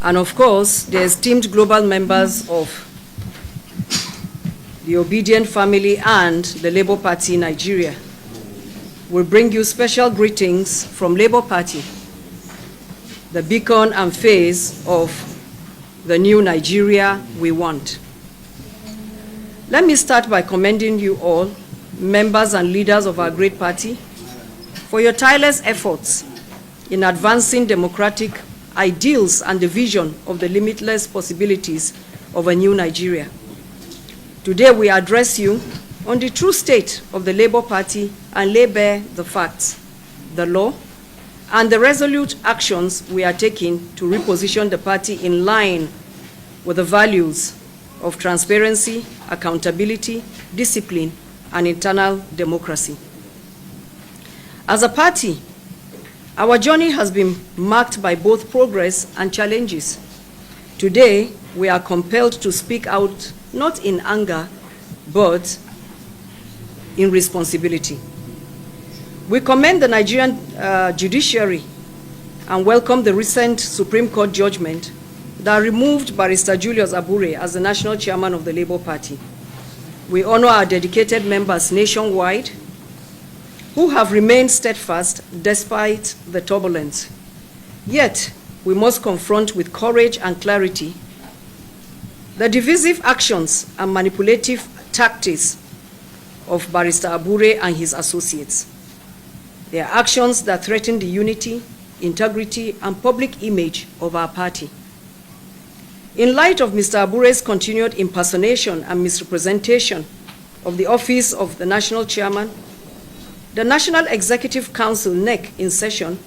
and of course, the esteemed global members of the Obedient family and the Labour Party Nigeria. We bring you special greetings from Labour Party, the beacon and face of the new Nigeria we want. Let me start by commending you all, members and leaders of our great party, for your tireless efforts in advancing democratic ideals and the vision of the limitless possibilities of a new Nigeria. Today we address you on the true state of the Labour Party and lay bare the facts, the law, and the resolute actions we are taking to reposition the party in line with the values of transparency, accountability, discipline, and internal democracy. As a party, our journey has been marked by both progress and challenges. Today, we are compelled to speak out not in anger, but in responsibility. We commend the Nigerian judiciary and welcome the recent Supreme Court judgment that removed Barrister Julius Abure as the national chairman of the Labour Party. We honor our dedicated members nationwide who have remained steadfast despite the turbulence. Yet, we must confront with courage and clarity the divisive actions and manipulative tactics of Barrister Abure and his associates. They are actions that threaten the unity, integrity, and public image of our party. In light of Mr. Abure's continued impersonation and misrepresentation of the office of the national chairman, the National Executive Council, NEC, in session,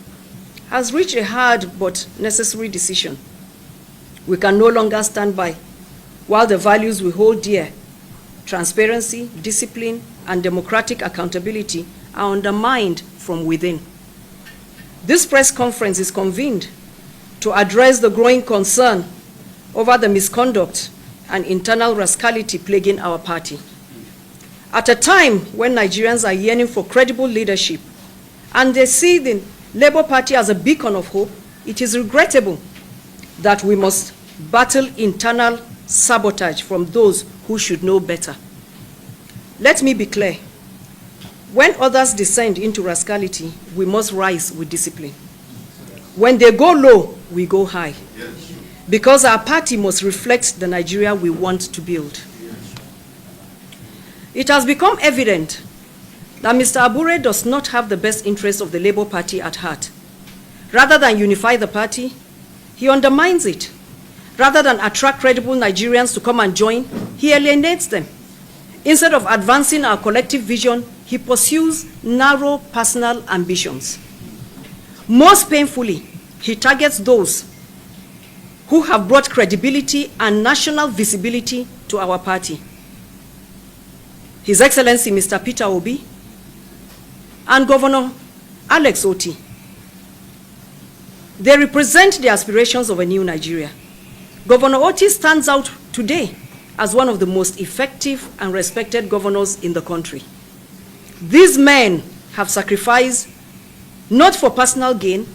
has reached a hard but necessary decision. We can no longer stand by while the values we hold dear, transparency, discipline, and democratic accountability, are undermined from within. This press conference is convened to address the growing concern over the misconduct and internal rascality plaguing our party. At a time when Nigerians are yearning for credible leadership and they see the Labour Party as a beacon of hope, it is regrettable that we must battle internal sabotage from those who should know better. Let me be clear. When others descend into rascality, we must rise with discipline. When they go low, we go high. Because our party must reflect the Nigeria we want to build. It has become evident that Mr. Abure does not have the best interests of the Labour Party at heart. Rather than unify the party, he undermines it. Rather than attract credible Nigerians to come and join, he alienates them. Instead of advancing our collective vision, he pursues narrow personal ambitions. Most painfully, he targets those who have brought credibility and national visibility to our party. His Excellency Mr. Peter Obi and Governor Alex Otti. They represent the aspirations of a new Nigeria. Governor Otti stands out today as one of the most effective and respected governors in the country. These men have sacrificed not for personal gain,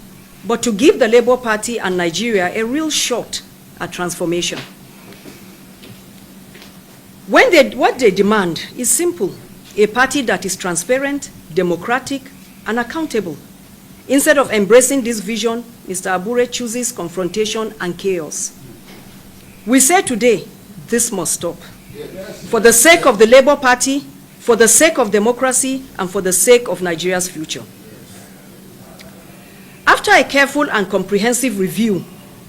but to give the Labour Party and Nigeria a real shot at transformation. What they demand is simple: a party that is transparent, democratic, and accountable. Instead of embracing this vision, Mr. Abure chooses confrontation and chaos. We say today, this must stop. For the sake of the Labour Party, for the sake of democracy, and for the sake of Nigeria's future. After a careful and comprehensive review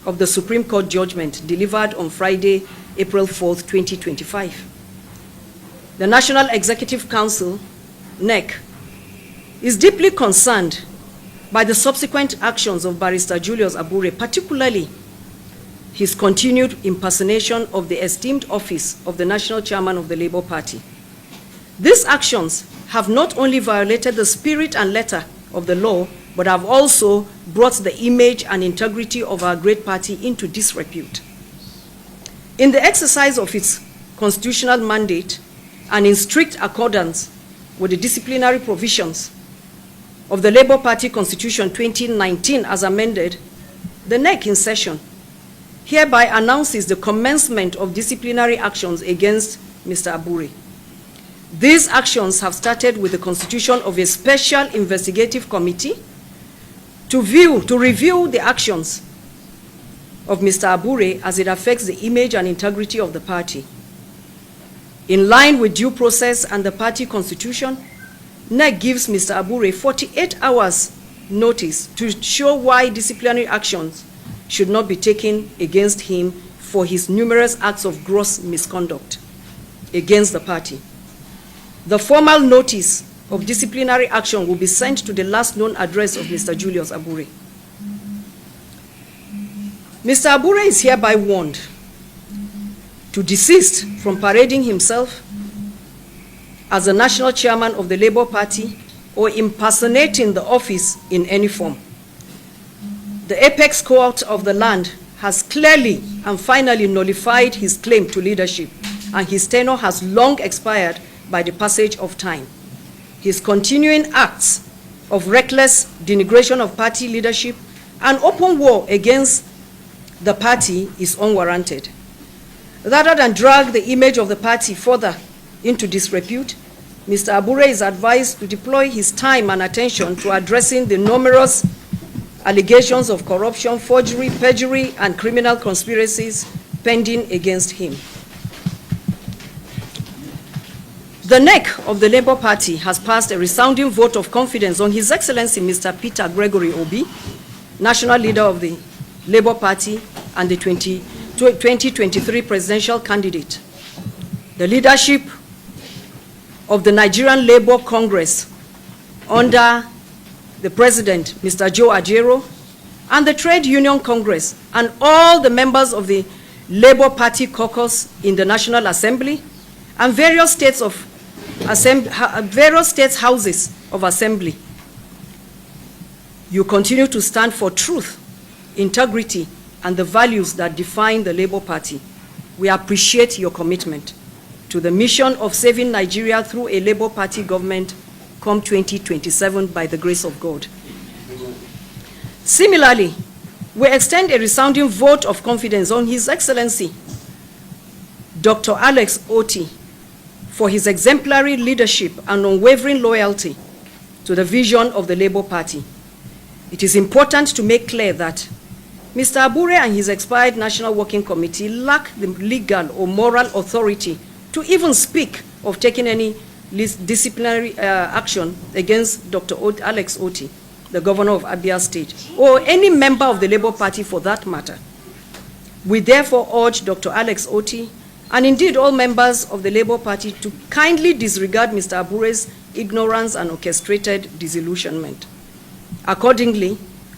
of the Supreme Court judgment delivered on Friday, April 4th, 2025, the National Executive Council, NEC, is deeply concerned by the subsequent actions of Barrister Julius Abure, particularly his continued impersonation of the esteemed office of the National Chairman of the Labour Party. These actions have not only violated the spirit and letter of the law, but have also brought the image and integrity of our great party into disrepute. In the exercise of its constitutional mandate and in strict accordance with the disciplinary provisions of the Labour Party Constitution 2019 as amended, the NEC in session hereby announces the commencement of disciplinary actions against Mr. Abure. These actions have started with the constitution of a special investigative committee to review the actions of Mr. Abure as it affects the image and integrity of the party. In line with due process and the party constitution, NEC gives Mr. Abure 48 hours notice to show why disciplinary actions should not be taken against him for his numerous acts of gross misconduct against the party. The formal notice of disciplinary action will be sent to the last known address of Mr. Julius Abure. Mr. Abure is hereby warned to desist from parading himself as the national chairman of the Labour Party or impersonating the office in any form. The apex court of the land has clearly and finally nullified his claim to leadership, and his tenure has long expired by the passage of time. His continuing acts of reckless denigration of party leadership and open war against the party is unwarranted. Rather than drag the image of the party further into disrepute, Mr. Abure is advised to deploy his time and attention to addressing the numerous allegations of corruption, forgery, perjury, and criminal conspiracies pending against him. The NEC of the Labour Party has passed a resounding vote of confidence on His Excellency Mr. Peter Gregory Obi, national leader of the Labour Party and the 2023 presidential candidate. The leadership of the Nigerian Labour Congress under the President, Mr. Joe Ajero, and the Trade Union Congress, and all the members of the Labour Party caucus in the National Assembly, and various states houses of assembly. You continue to stand for truth, integrity, and the values that define the Labour Party. We appreciate your commitment to the mission of saving Nigeria through a Labour Party government come 2027 by the grace of God. Similarly, we extend a resounding vote of confidence on His Excellency Dr. Alex Otti for his exemplary leadership and unwavering loyalty to the vision of the Labour Party. It is important to make clear that Mr. Abure and his expired National Working Committee lack the legal or moral authority to even speak of taking any disciplinary action against Dr. Alex Otti, the governor of Abure State, or any member of the Labour Party for that matter. We therefore urge Dr. Alex Otti, and indeed all members of the Labour Party, to kindly disregard Mr. Abure's ignorance and orchestrated disillusionment. Accordingly,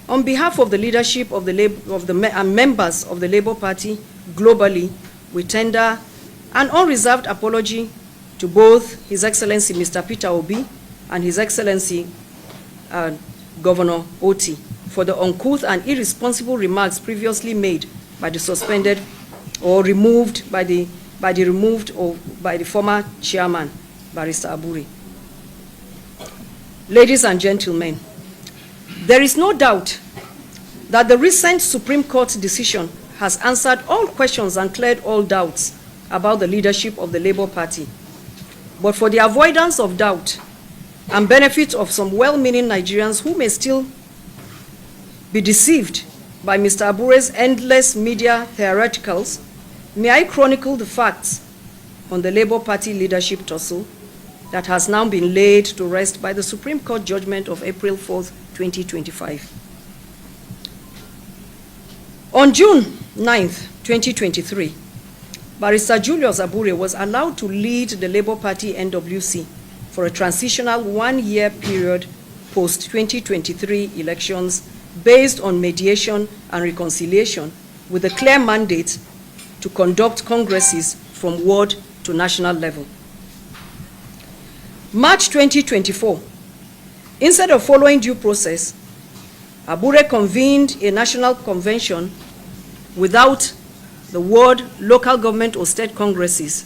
on behalf of the leadership of the members of the Labour Party globally, we tender an unreserved apology to both His Excellency Mr. Peter Obi and His Excellency Governor Otti for the uncouth and irresponsible remarks previously made by the suspended or removed by the former chairman, Barrister Abure. Ladies and gentlemen, there is no doubt that the recent Supreme Court decision has answered all questions and cleared all doubts about the leadership of the Labour Party. But for the avoidance of doubt and benefit of some well-meaning Nigerians who may still be deceived by Mr. Abure's endless media theatricals, may I chronicle the facts on the Labour Party leadership tussle that has now been laid to rest by the Supreme Court judgment of April 4th, 2025. On June 9th, 2023, Barrister Julius Abure was allowed to lead the Labour Party NWC for a transitional one-year period post-2023 elections based on mediation and reconciliation with a clear mandate to conduct congresses from ward to national level. March 2024, instead of following due process, Abure convened a national convention without the ward, local government, or state congresses,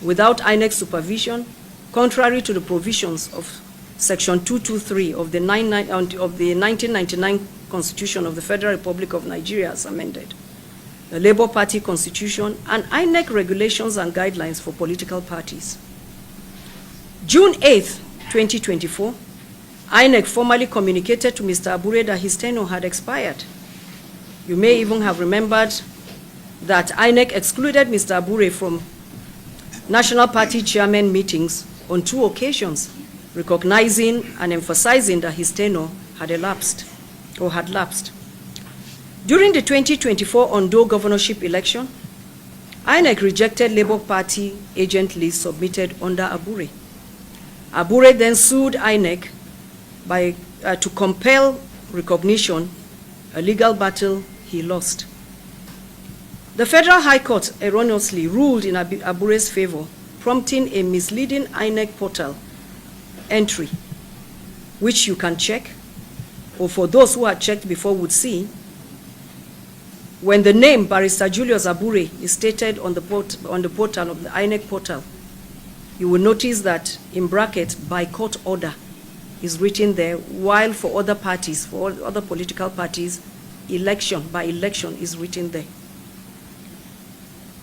without INEC supervision, contrary to the provisions of Section 223 of the 1999 Constitution of the Federal Republic of Nigeria as amended. the Labour Party constitution, and INEC regulations and guidelines for political parties. June 8th, 2024, INEC formally communicated to Mr. Abure that his tenure had expired. You may even have remembered that INEC excluded Mr. Abure from National Party chairman meetings on 2 occasions, recognizing and emphasizing that his tenure had elapsed or had lapsed. During the 2024 Ondo governorship election, INEC rejected Labour Party agent list submitted under Abure. Abure then sued INEC to compel recognition, a legal battle he lost. The Federal High Court erroneously ruled in Abure's favor, prompting a misleading INEC portal entry, which you can check, or for those who had checked before would see. When the name Barrister Julius Abure is stated on the portal of the INEC portal, you will notice that in bracket, by court order, is written there, while for other parties, for all other political parties, election by election is written there.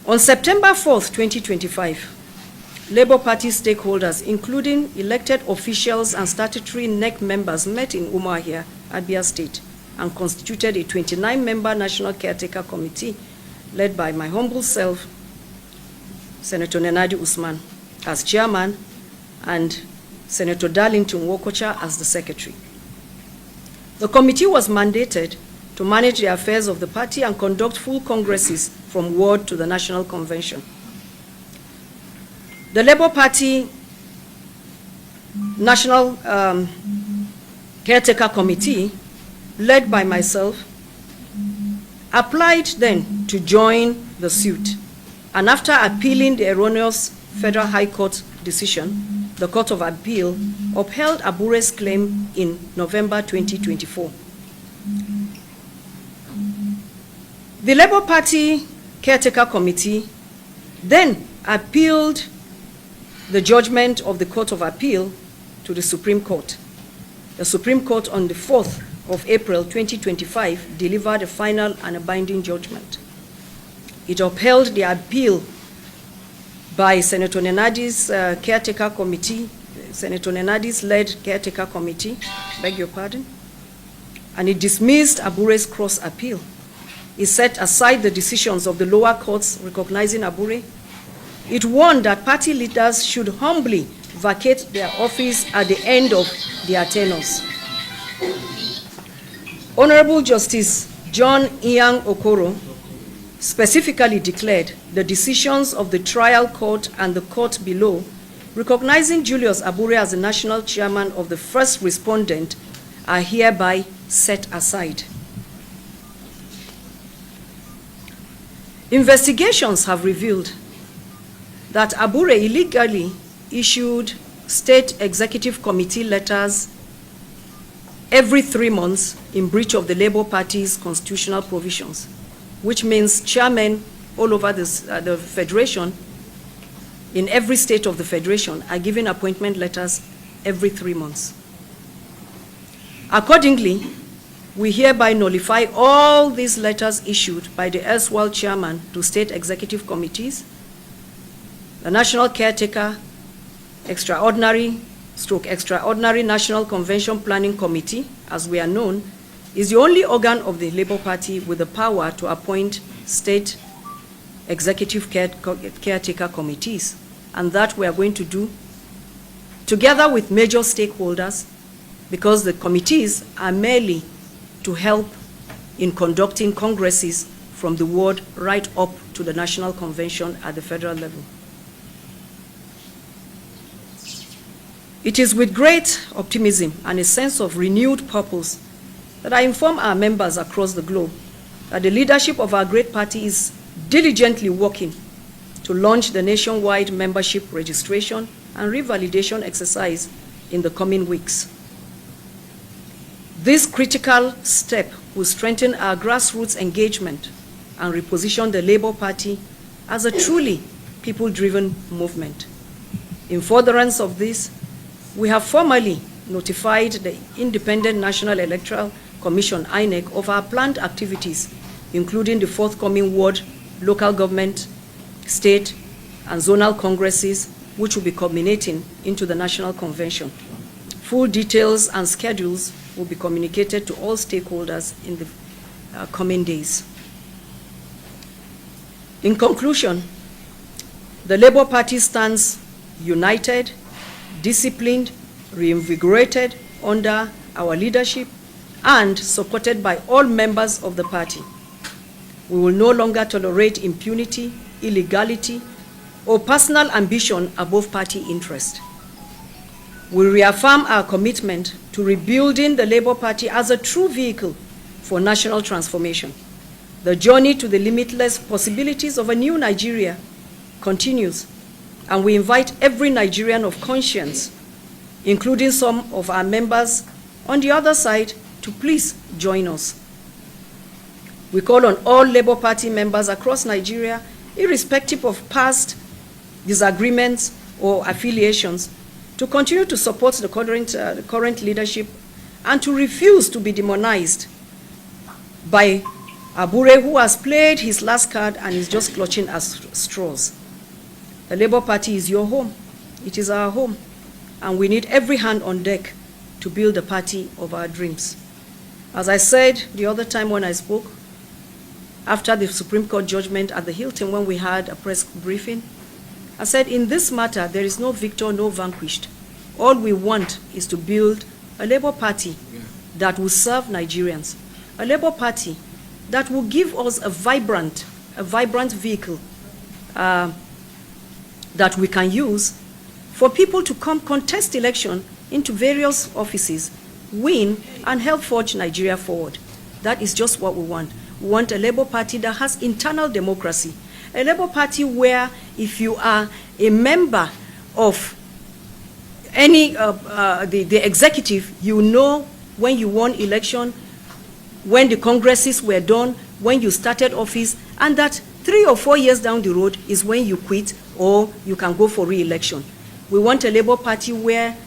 On September 4th, 2025, Labour Party stakeholders, including elected officials and statutory NEC members, met in Umuahia, Abia State, and constituted a 29-member National Caretaker Committee led by my humble self, Senator Nenadi Usman, as chairman, and Senator Darlington Wokocha as the secretary. The committee was mandated to manage the affairs of the party and conduct full congresses from ward to the National Convention. The Labour Party National Caretaker Committee, led by myself, applied then to join the suit. And after appealing the erroneous Federal High Court decision, the Court of Appeal upheld Abure's claim in November 2024. The Labour Party Caretaker Committee then appealed the judgment of the Court of Appeal to the Supreme Court. The Supreme Court on the 4th of April 2025 delivered a final and a binding judgment. It upheld the appeal by Senator Nenadi's caretaker committee, Senator Nenadi's led caretaker committee, beg your pardon, and it dismissed Abure's cross appeal. It set aside the decisions of the lower courts recognizing Abure. It warned that party leaders should humbly vacate their office at the end of their tenures. Honorable Justice John Ian Okoro specifically declared the decisions of the trial court and the court below, recognizing Julius Abure as the national chairman of the first respondent, are hereby set aside. Investigations have revealed that Abure illegally issued state executive committee letters every 3 months in breach of the Labour Party's constitutional provisions, which means chairmen all over the Federation, in every state of the Federation, are given appointment letters every 3 months. Accordingly, we hereby nullify all these letters issued by the erstwhile chairman to state executive committees. The National Caretaker Extraordinary National Convention Planning Committee, as we are known, is the only organ of the Labour Party with the power to appoint state executive caretaker committees, and that we are going to do together with major stakeholders, because the committees are merely to help in conducting congresses from the ward right up to the National Convention at the federal level. It is with great optimism and a sense of renewed purpose that I inform our members across the globe that the leadership of our great party is diligently working to launch the nationwide membership registration and revalidation exercise in the coming weeks. This critical step will strengthen our grassroots engagement and reposition the Labour Party as a truly people-driven movement. In furtherance of this, we have formally notified the Independent National Electoral Commission, INEC, of our planned activities including the forthcoming ward, local government, state, and zonal congresses, which will be culminating into the National Convention. Full details and schedules will be communicated to all stakeholders in the coming days. In conclusion, the Labour Party stands united, disciplined, reinvigorated under our leadership, and supported by all members of the party. We will no longer tolerate impunity, illegality, or personal ambition above party interest. We reaffirm our commitment to rebuilding the Labour Party as a true vehicle for national transformation. The journey to the limitless possibilities of a new Nigeria continues, and we invite every Nigerian of conscience, including some of our members on the other side, to please join us. We call on all Labour Party members across Nigeria, irrespective of past disagreements or affiliations, to continue to support the current leadership and to refuse to be demonized by Abure, who has played his last card and is just clutching at straws. The Labour Party is your home. It is our home. And we need every hand on deck to build the party of our dreams. As I said the other time when I spoke, after the Supreme Court judgment at the Hilton when we had a press briefing, I said, in this matter, there is no victor, no vanquished. All we want is to build a Labour Party that will serve Nigerians, a Labour Party that will give us a vibrant vehicle that we can use for people to come contest election into various offices, win, and help forge Nigeria forward. That is just what we want. We want a Labour Party that has internal democracy, a Labour Party where if you are a member of any the executive, you know when you won election, when the congresses were done, when you started office, and that 3 or 4 years down the road is when you quit or you can go for re-election. We want a Labour Party where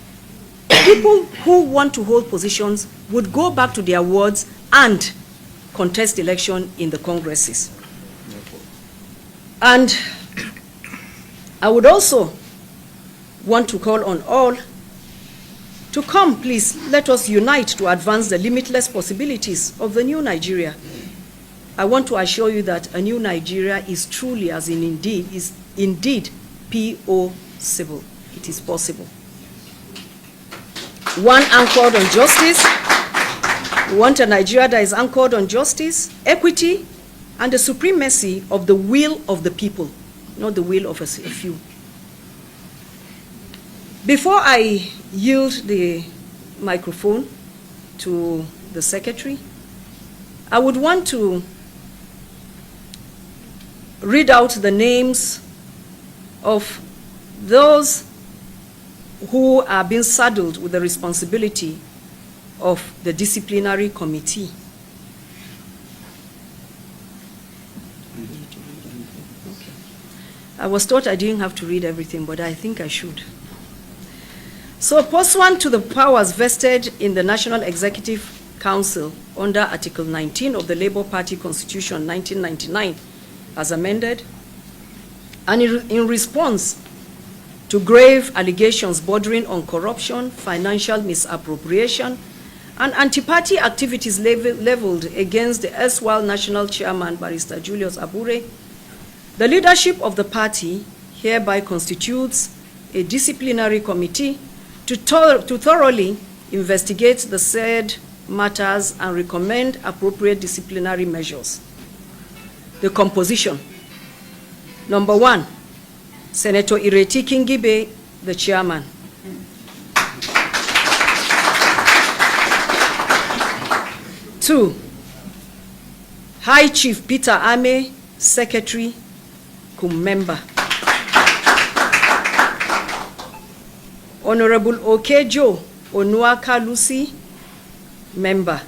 people who want to hold positions would go back to their wards and contest election in the congresses. And I would also want to call on all to come, please, let us unite to advance the limitless possibilities of the new Nigeria. I want to assure you that a new Nigeria is truly, as in indeed, is indeed possible. It is possible. One anchored on justice. We want a Nigeria that is anchored on justice, equity, and the supremacy of the will of the people, not the will of a few. Before I yield the microphone to the Secretary, I would want to read out the names of those who are being saddled with the responsibility of the disciplinary committee. Okay. I was taught I didn't have to read everything, but I think I should. So, pursuant to the powers vested in the National Executive Council under Article 19 of the Labour Party Constitution 1999, as amended, and in response to grave allegations bordering on corruption, financial misappropriation, and anti-party activities leveled against the erstwhile national chairman, Barrister Julius Abure, the leadership of the party hereby constitutes a disciplinary committee to thoroughly investigate the said matters and recommend appropriate disciplinary measures. The composition. Number 1, Senator Ireti Kingibe, the chairman. Two, High Chief Peter Ame, Secretary, cum member. Honorable Okejo Onuaka Lucy, member.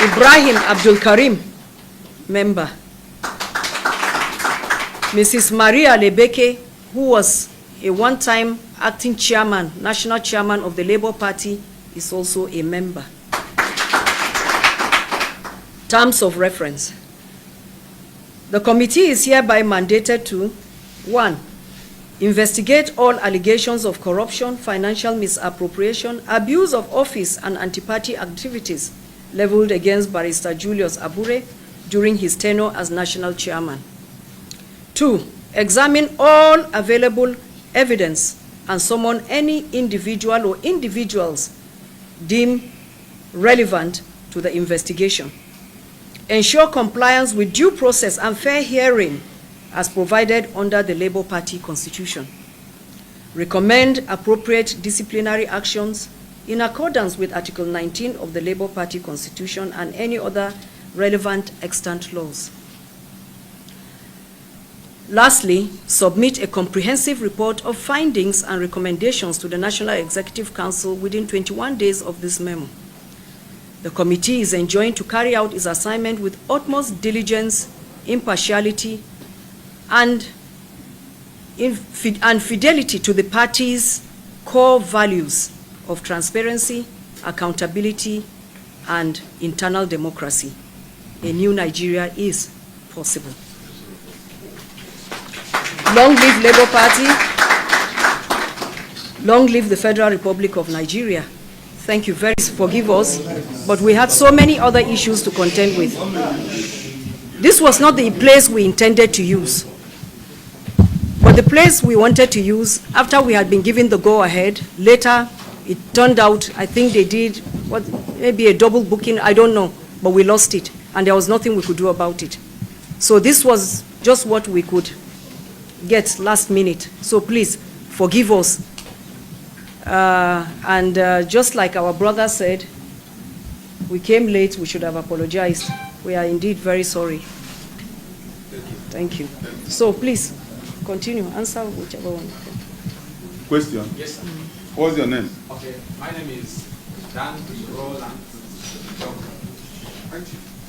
Ibrahim Abdul Karim, member. Mrs. Maria Lebeke, who was a one-time acting chairman, national chairman of the Labour Party, is also a member. Terms of reference. The committee is hereby mandated to, 1, investigate all allegations of corruption, financial misappropriation, abuse of office, and anti-party activities leveled against Barrister Julius Abure during his tenure as national chairman. 2, examine all available evidence and summon any individual or individuals deemed relevant to the investigation. Ensure compliance with due process and fair hearing as provided under the Labour Party Constitution. Recommend appropriate disciplinary actions in accordance with Article 19 of the Labour Party Constitution and any other relevant extant laws. Lastly, submit a comprehensive report of findings and recommendations to the National Executive Council within 21 days of this memo. The committee is enjoined to carry out its assignment with utmost diligence, impartiality, and fidelity to the party's core values of transparency, accountability, and internal democracy. A new Nigeria is possible. Long live Labour Party. Long live the Federal Republic of Nigeria. Thank you very much. Forgive us, but we had so many other issues to contend with. This was not the place we intended to use. But the place we wanted to use, after we had been given the go-ahead, later it turned out, I think they did, maybe a double booking, I don't know, but we lost it, and there was nothing we could do about it. So this was just what we could get last minute. So please, forgive us. Just like our brother said, we came late, we should have apologized. We are indeed very sorry. Thank you. So please, continue, answer whichever one. Question? Yes, sir. What's your name? Okay, my name is Dan Roland.